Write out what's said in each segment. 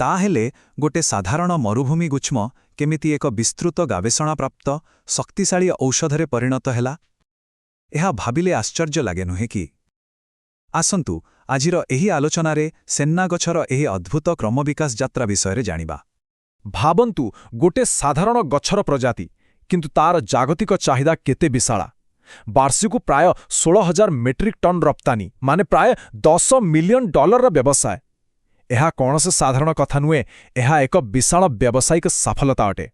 ତାହେଲେ ଗୋଟେ ସାଧାରଣ ମରୁଭୂମି ଗୁଚ୍ମ କେମିତି ଏକ ବିସ୍ତୃତ ଗବେଷଣାପ୍ରାପ୍ତ ଶକ୍ତିଶାଳୀ ଔଷଧରେ ପରିଣତ ହେଲା? ଏହା ଭାବିଲେ ଆଶ୍ଚର୍ଯ୍ୟ ଲାଗେ ନୁହେଁ କି? ଆସନ୍ତୁ ଆଜିର ଏହି ଆଲୋଚନାରେ ସେନ୍ନା ଗଛର ଏହି ଅଦ୍ଭୁତ କ୍ରମବିକାଶ ଯାତ୍ରା ବିଷୟରେ ଜାଣିବା। ଭାବନ୍ତୁ ଗୋଟେ ସାଧାରଣ ଗଛର ପ୍ରଜାତି, କିନ୍ତୁ ତାର ଜାଗତିକ ଚାହିଦା କେତେ ବିଶାଳ। ବାର୍ଷିକ ପ୍ରାୟ 16,000 ମେଟ୍ରିକ୍ ଟନ୍ ରପ୍ତାନି, ମାନେ ପ୍ରାୟ $10 ମିଲିୟନ ବ୍ୟବସାୟ। ଏହା କୌଣସି ସାଧାରଣ କଥା ନୁହେଁ, ଏହା ଏକ ବିଶାଳ ବ୍ୟବସାୟିକ ସଫଳତା ଅଟେ।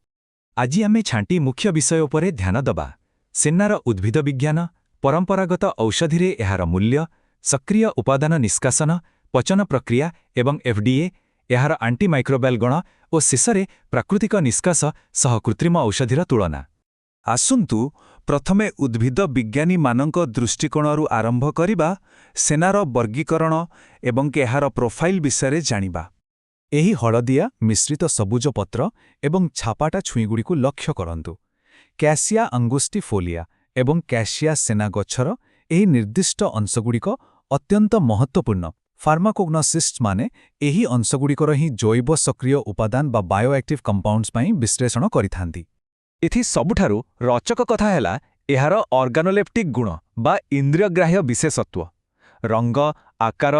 ଆଜି ଆମେ ଛାଣ୍ଟି ମୁଖ୍ୟ ବିଷୟ ଉପରେ ଧ୍ୟାନ ଦେବା। ସେନ୍ନାର ଉଦ୍ଭିଦ ବିଜ୍ଞାନ, ପରମ୍ପରାଗତ ଔଷଧିରେ ଏହାର ମୂଲ୍ୟ, ସକ୍ରିୟ ଉପାଦାନ ନିଷ୍କାସନ, ପଚନ ପ୍ରକ୍ରିୟା ଏବଂ FDA, ଏହାର ଆଣ୍ଟିମାଇକ୍ରୋବାଲ ଗୁଣ ଓ ଶେଷରେ ପ୍ରାକୃତିକ ନିଷ୍କାସ ସହ କୃତ୍ରିମ ଔଷଧିର ତୁଳନା। ଆସନ୍ତୁ ପ୍ରଥମେ ଉଦ୍ଭିଦ ବିଜ୍ଞାନୀମାନଙ୍କ ଦୃଷ୍ଟିକୋଣରୁ ଆରମ୍ଭ କରିବା, ସେନ୍ନାର ବର୍ଗୀକରଣ ଏବଂ ଏହାର ପ୍ରୋଫାଇଲ ବିଷୟରେ ଜାଣିବା। ଏହି ହଳଦିଆ ମିଶ୍ରିତ ସବୁଜ ପତ୍ର ଏବଂ ଛାପାଟା ଛୁଇଁଗୁଡ଼ିକୁ ଲକ୍ଷ୍ୟ କରନ୍ତୁ। କ୍ୟାସିଆ ଆଙ୍ଗୁଷ୍ଟିଫୋଲିଆ ଏବଂ କ୍ୟାସିଆ ସେନ୍ନା ଗଛର ଏହି ନିର୍ଦ୍ଦିଷ୍ଟ ଅଂଶଗୁଡ଼ିକ ଅତ୍ୟନ୍ତ ମହତ୍ତ୍ୱପୂର୍ଣ୍ଣ। ଫାର୍ମାକୋଗ୍ନୋସିଷ୍ଟମାନେ ଏହି ଅଂଶଗୁଡ଼ିକର ହିଁ ଜୈବ ସକ୍ରିୟ ଉପାଦାନ ବା ବାୟୋଆକ୍ଟିଭ୍ କମ୍ପାଉଣ୍ଡସ୍ ପାଇଁ ବିଶ୍ଳେଷଣ କରିଥାନ୍ତି। ଏଥି ସବୁଠାରୁ ରୋଚକ କଥା ହେଲା ଏହାର ଅର୍ଗାନୋଲେପ୍ଟିକ୍ ଗୁଣ ବା ଇନ୍ଦ୍ରିୟଗ୍ରାହ୍ୟ ବିଶେଷତ୍ୱ। ରଙ୍ଗ, ଆକାର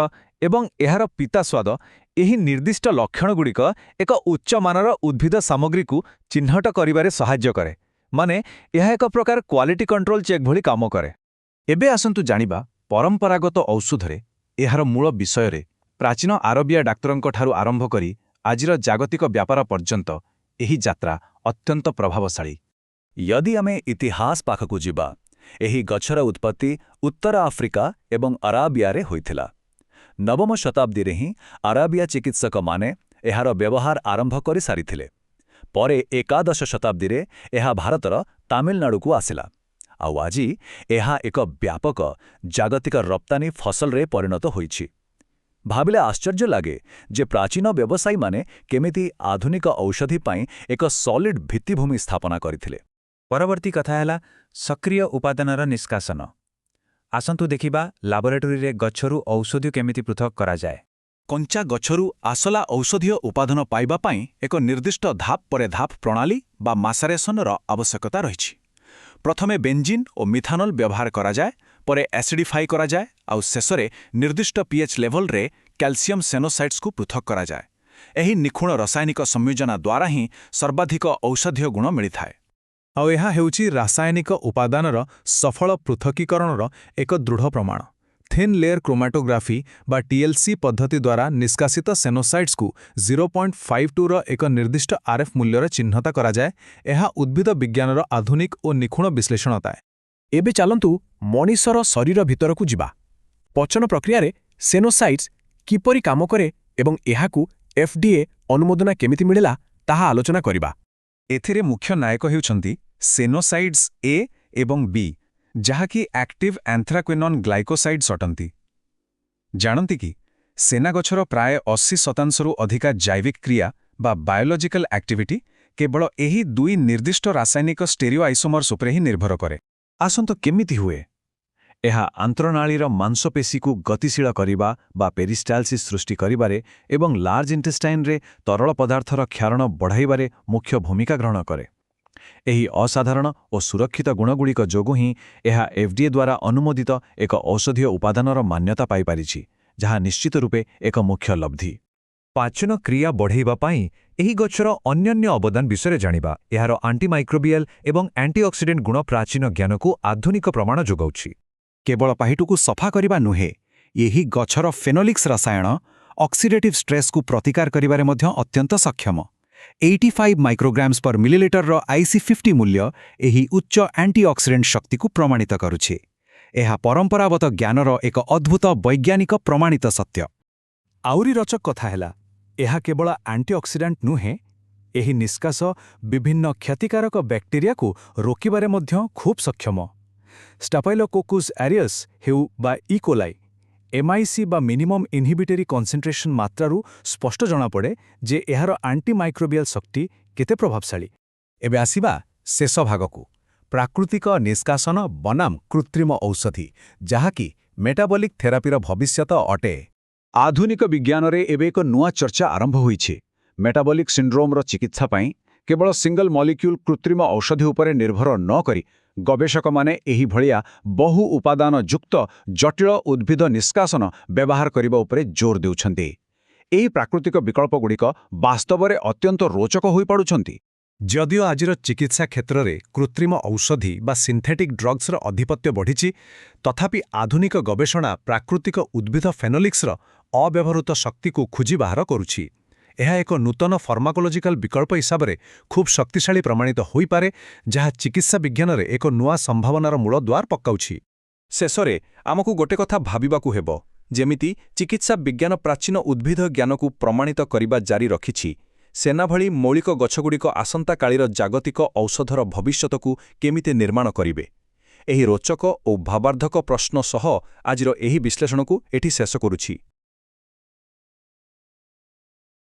ଏବଂ ଏହାର ପିତା ସ୍ୱାଦ ଏହି ନିର୍ଦ୍ଦିଷ୍ଟ ଲକ୍ଷଣଗୁଡ଼ିକ ଏକ ଉଚ୍ଚମାନର ଉଦ୍ଭିଦ ସାମଗ୍ରୀକୁ ଚିହ୍ନଟ କରିବାରେ ସାହାଯ୍ୟ କରେ। ମାନେ ଏହା ଏକ ପ୍ରକାର କ୍ୱାଲିଟି କଣ୍ଟ୍ରୋଲ ଚେକ୍ ଭଳି କାମ କରେ। ଏବେ ଆସନ୍ତୁ ଜାଣିବା ପରମ୍ପରାଗତ ଔଷଧରେ ଏହାର ମୂଳ ବିଷୟରେ। ପ୍ରାଚୀନ ଆରବୀୟ ଡାକ୍ତରଙ୍କଠାରୁ ଆରମ୍ଭ କରି ଆଜିର ଜାଗତିକ ବ୍ୟାପାର ପର୍ଯ୍ୟନ୍ତ ଏହି ଯାତ୍ରା ଅତ୍ୟନ୍ତ ପ୍ରଭାବଶାଳୀ। ଯଦି ଆମେ ଇତିହାସ ପାଖକୁ ଯିବା, ଏହି ଗଛର ଉତ୍ପତ୍ତି ଉତ୍ତର ଆଫ୍ରିକା ଏବଂ ଆରାବିଆରେ ହୋଇଥିଲା। ନବମ ଶତାବ୍ଦୀରେ ହିଁ ଆରାବିଆ ଚିକିତ୍ସକମାନେ ଏହାର ବ୍ୟବହାର ଆରମ୍ଭ କରିସାରିଥିଲେ। ପରେ ଏକାଦଶ ଶତାବ୍ଦୀରେ ଏହା ଭାରତର ତାମିଲନାଡୁକୁ ଆସିଲା। ଆଉ ଆଜି ଏହା ଏକ ବ୍ୟାପକ ଜାଗତିକ ରପ୍ତାନି ଫସଲରେ ପରିଣତ ହୋଇଛି। ଭାବିଲେ ଆଶ୍ଚର୍ଯ୍ୟ ଲାଗେ ଯେ ପ୍ରାଚୀନ ବ୍ୟବସାୟୀମାନେ କେମିତି ଆଧୁନିକ ଔଷଧି ପାଇଁ ଏକ ସଲିଡ୍ ଭିତ୍ତିଭୂମି ସ୍ଥାପନା କରିଥିଲେ। ପରବର୍ତ୍ତୀ କଥା ହେଲା ସକ୍ରିୟ ଉପାଦାନର ନିଷ୍କାସନ। ଆସନ୍ତୁ ଦେଖିବା ଲାବୋରେଟୋରୀରେ ଗଛରୁ ଔଷଧୀୟ କେମିତି ପୃଥକ କରାଯାଏ। କଞ୍ଚା ଗଛରୁ ଆସଲା ଔଷଧୀୟ ଉପାଦାନ ପାଇବା ପାଇଁ ଏକ ନିର୍ଦ୍ଦିଷ୍ଟ ଧାପ ପରେ ଧାପ ପ୍ରଣାଳୀ ବା ମାସାରେସନର ଆବଶ୍ୟକତା ରହିଛି। ପ୍ରଥମେ ବେଞ୍ଜିନ୍ ଓ ମିଥାନଲ ବ୍ୟବହାର କରାଯାଏ, ପରେ ଏସିଡିଫାଇ କରାଯାଏ ଆଉ ଶେଷରେ ନିର୍ଦ୍ଦିଷ୍ଟ pH ଲେଭଲରେ କ୍ୟାଲସିୟମ୍ ସେନୋସାଇଟ୍ସକୁ ପୃଥକ କରାଯାଏ। ଏହି ନିଖୁଣ ରାସାୟନିକ ସଂଯୋଜନା ଦ୍ୱାରା ହିଁ ସର୍ବାଧିକ ଔଷଧୀୟ ଗୁଣ ମିଳିଥାଏ। ଆଉ ଏହା ହେଉଛି ରାସାୟନିକ ଉପାଦାନର ସଫଳ ପୃଥକୀକରଣର ଏକ ଦୃଢ଼ ପ୍ରମାଣ। ଥିନ୍ ଲେୟର କ୍ରୋମାଟୋଗ୍ରାଫି ବା TLC ପଦ୍ଧତି ଦ୍ୱାରା ନିଷ୍କାସିତ ସେନୋସାଇଟ୍ସକୁ 0.52ର ଏକ ନିର୍ଦ୍ଦିଷ୍ଟ RF ମୂଲ୍ୟରେ ଚିହ୍ନଟ କରାଯାଏ। ଏହା ଉଦ୍ଭିଦ ବିଜ୍ଞାନର ଆଧୁନିକ ଓ ନିଖୁଣ ବିଶ୍ଳେଷଣ ଥାଏ। ଏବେ ଚାଲନ୍ତୁ ମଣିଷର ଶରୀର ଭିତରକୁ ଯିବା। ପଚନ ପ୍ରକ୍ରିୟାରେ ସେନୋସାଇଟ୍ସ କିପରି କାମ କରେ ଏବଂ ଏହାକୁ FDA ଅନୁମୋଦନ କେମିତି ମିଳିଲା, ତାହା ଆଲୋଚନା କରିବା। ଏଥିରେ ମୁଖ୍ୟ ନାୟକ ହେଉଛନ୍ତି ସେନୋସାଇଟ୍ସ A ଏବଂ B, ଯାହାକି ଆକ୍ଟିଭ୍ ଆନ୍ଥ୍ରାକ୍ୱିନନ୍ ଗ୍ଲାଇକୋସାଇଡ୍ସ ଅଟନ୍ତି। ଜାଣନ୍ତି କି ସେନ୍ନା ଗଛର ପ୍ରାୟ 80% ଅଧିକା ଜୈବିକ କ୍ରିୟା ବା ବାୟୋଲୋଜିକାଲ ଆକ୍ଟିଭିଟି କେବଳ ଏହି ଦୁଇ ନିର୍ଦ୍ଦିଷ୍ଟ ରାସାୟନିକ ଷ୍ଟେରିଓ ଆଇସୋମର୍ସ ଉପରେ ହିଁ ନିର୍ଭର କରେ। ଆସନ୍ତୁ କେମିତି ହୁଏ। ଏହା ଆନ୍ତ୍ରନାଳୀର ମାଂସପେଶୀକୁ ଗତିଶୀଳ କରିବା ବା ପେରିଷ୍ଟାଲସିସ୍ ସୃଷ୍ଟି କରିବାରେ ଏବଂ ଲାର୍ଜ ଇଣ୍ଟେଷ୍ଟାଇନ୍ରେ ତରଳ ପଦାର୍ଥର କ୍ଷାରଣ ବଢ଼ାଇବାରେ ମୁଖ୍ୟ ଭୂମିକା ଗ୍ରହଣ କରେ। ଏହି ଅସାଧାରଣ ଓ ସୁରକ୍ଷିତ ଗୁଣଗୁଡ଼ିକ ଯୋଗୁଁ ହିଁ ଏହା FDA ଦ୍ୱାରା ଅନୁମୋଦିତ ଏକ ଔଷଧୀୟ ଉପାଦାନର ମାନ୍ୟତା ପାଇପାରିଛି, ଯାହା ନିଶ୍ଚିତ ରୂପେ ଏକ ମୁଖ୍ୟ ଲବ୍ଧି। ପାଚନ କ୍ରିୟା ବଢ଼ାଇବା ପାଇଁ ଏହି ଗଛର ଅନ୍ୟାନ୍ୟ ଅବଦାନ ବିଷୟରେ ଜାଣିବା। ଏହାର ଆଣ୍ଟିମାଇକ୍ରୋବିଆଲ ଏବଂ ଆଣ୍ଟିଅକ୍ସିଡେଣ୍ଟ ଗୁଣ ପ୍ରାଚୀନ ଜ୍ଞାନକୁ ଆଧୁନିକ ପ୍ରମାଣ ଯୋଗାଉଛି। କେବଳ ପାହିଟକୁ ସଫା କରିବା ନୁହେଁ, ଏହି ଗଛର ଫେନୋଲିକ୍ସ ରସାୟନ ଅକ୍ସିଡେଟିଭ୍ ଷ୍ଟ୍ରେସ୍କୁ ପ୍ରତିକାର କରିବାରେ ମଧ୍ୟ ଅତ୍ୟନ୍ତ ସକ୍ଷମ। 85 ମାଇକ୍ରୋଗ୍ରାମ୍ସ ପର ମିଲିଲିଟରର IC50 ମୂଲ୍ୟ ଏହି ଉଚ୍ଚ ଆଣ୍ଟିଅକ୍ସିଡେଣ୍ଟ ଶକ୍ତିକୁ ପ୍ରମାଣିତ କରୁଛି। ଏହା ପରମ୍ପରାଗତ ଜ୍ଞାନର ଏକ ଅଦ୍ଭୁତ ବୈଜ୍ଞାନିକ ପ୍ରମାଣିତ ସତ୍ୟ। ଆହୁରି ରୋଚକ କଥା ହେଲା, ଏହା କେବଳ ଆଣ୍ଟିଅକ୍ସିଡାଣ୍ଟ ନୁହେଁ, ଏହି ନିଷ୍କାସ ବିଭିନ୍ନ କ୍ଷତିକାରକ ବ୍ୟାକ୍ଟେରିଆକୁ ରୋକିବାରେ ମଧ୍ୟ ଖୁବ୍ ସକ୍ଷମ। ଷ୍ଟାଫାଇଲୋକୋକସ୍ ଅରିୟସ୍ ହେଉ ବା ଇକୋଲାଇ, MIC ବା ମିନିମମ୍ ଇନହିବିଟରି କନସେଣ୍ଟ୍ରେସନ୍ ମାତ୍ରାରୁ ସ୍ପଷ୍ଟ ଜଣାପଡ଼େ ଯେ ଏହାର ଆଣ୍ଟିମାଇକ୍ରୋବିଆଲ ଶକ୍ତି କେତେ ପ୍ରଭାବଶାଳୀ। ଏବେ ଆସିବା ଶେଷ ଭାଗକୁ, ପ୍ରାକୃତିକ ନିଷ୍କାସନ ବନାମ କୃତ୍ରିମ ଔଷଧି, ଯାହାକି ମେଟାବଲିକ୍ ଥେରାପିର ଭବିଷ୍ୟତ ଅଟେ। ଆଧୁନିକ ବିଜ୍ଞାନରେ ଏବେ ଏକ ନୂଆ ଚର୍ଚ୍ଚା ଆରମ୍ଭ ହୋଇଛି। ମେଟାବଲିକ୍ ସିଣ୍ଡ୍ରୋମର ଚିକିତ୍ସା ପାଇଁ କେବଳ ସିଙ୍ଗଲ ମଲିକ୍ୟୁଲ୍ କୃତ୍ରିମ ଔଷଧି ଉପରେ ନିର୍ଭର ନ କରି ଗବେଷକମାନେ ଏହି ଭଳିଆ ବହୁ ଉପାଦାନ ଯୁକ୍ତ ଜଟିଳ ଉଦ୍ଭିଦ ନିଷ୍କାସନ ବ୍ୟବହାର କରିବା ଉପରେ ଜୋର ଦେଉଛନ୍ତି। ଏହି ପ୍ରାକୃତିକ ବିକଳ୍ପଗୁଡ଼ିକ ବାସ୍ତବରେ ଅତ୍ୟନ୍ତ ରୋଚକ ହୋଇପାରୁଛନ୍ତି। ଯଦିଓ ଆଜିର ଚିକିତ୍ସା କ୍ଷେତ୍ରରେ କୃତ୍ରିମ ଔଷଧି ବା ସିନ୍ଥେଟିକ୍ ଡ୍ରଗ୍ସର ଅଧିପତ୍ୟ ବଢ଼ିଛି, ତଥାପି ଆଧୁନିକ ଗବେଷଣା ପ୍ରାକୃତିକ ଉଦ୍ଭିଦ ଫେନୋଲିକ୍ସର ଅବ୍ୟବହୃତ ଶକ୍ତିକୁ ଖୋଜି ବାହାର କରୁଛି। ଏହା ଏକ ନୂତନ ଫାର୍ମାକୋଲୋଜିକାଲ ବିକଳ୍ପ ହିସାବରେ ଖୁବ୍ ଶକ୍ତିଶାଳୀ ପ୍ରମାଣିତ ହୋଇପାରେ, ଯାହା ଚିକିତ୍ସା ବିଜ୍ଞାନରେ ଏକ ନୂଆ ସମ୍ଭାବନାର ମୂଳଦୁଆର ପକାଉଛି। ଶେଷରେ ଆମକୁ ଗୋଟେ କଥା ଭାବିବାକୁ ହେବ, ଯେମିତି ଚିକିତ୍ସା ବିଜ୍ଞାନ ପ୍ରାଚୀନ ଉଦ୍ଭିଦ ଜ୍ଞାନକୁ ପ୍ରମାଣିତ କରିବା ଜାରି ରଖିଛି, ସେନା ଭଳି ମୌଳିକ ଗଛଗୁଡ଼ିକ ଆସନ୍ତାକାଳିର ଜାଗତିକ ଔଷଧର ଭବିଷ୍ୟତକୁ କେମିତି ନିର୍ମାଣ କରିବେ। ଏହି ରୋଚକ ଓ ଭାବାର୍ଦ୍ଧକ ପ୍ରଶ୍ନ ସହ ଆଜିର ଏହି ବିଶ୍ଳେଷଣକୁ ଏଠି ଶେଷ କରୁଛି।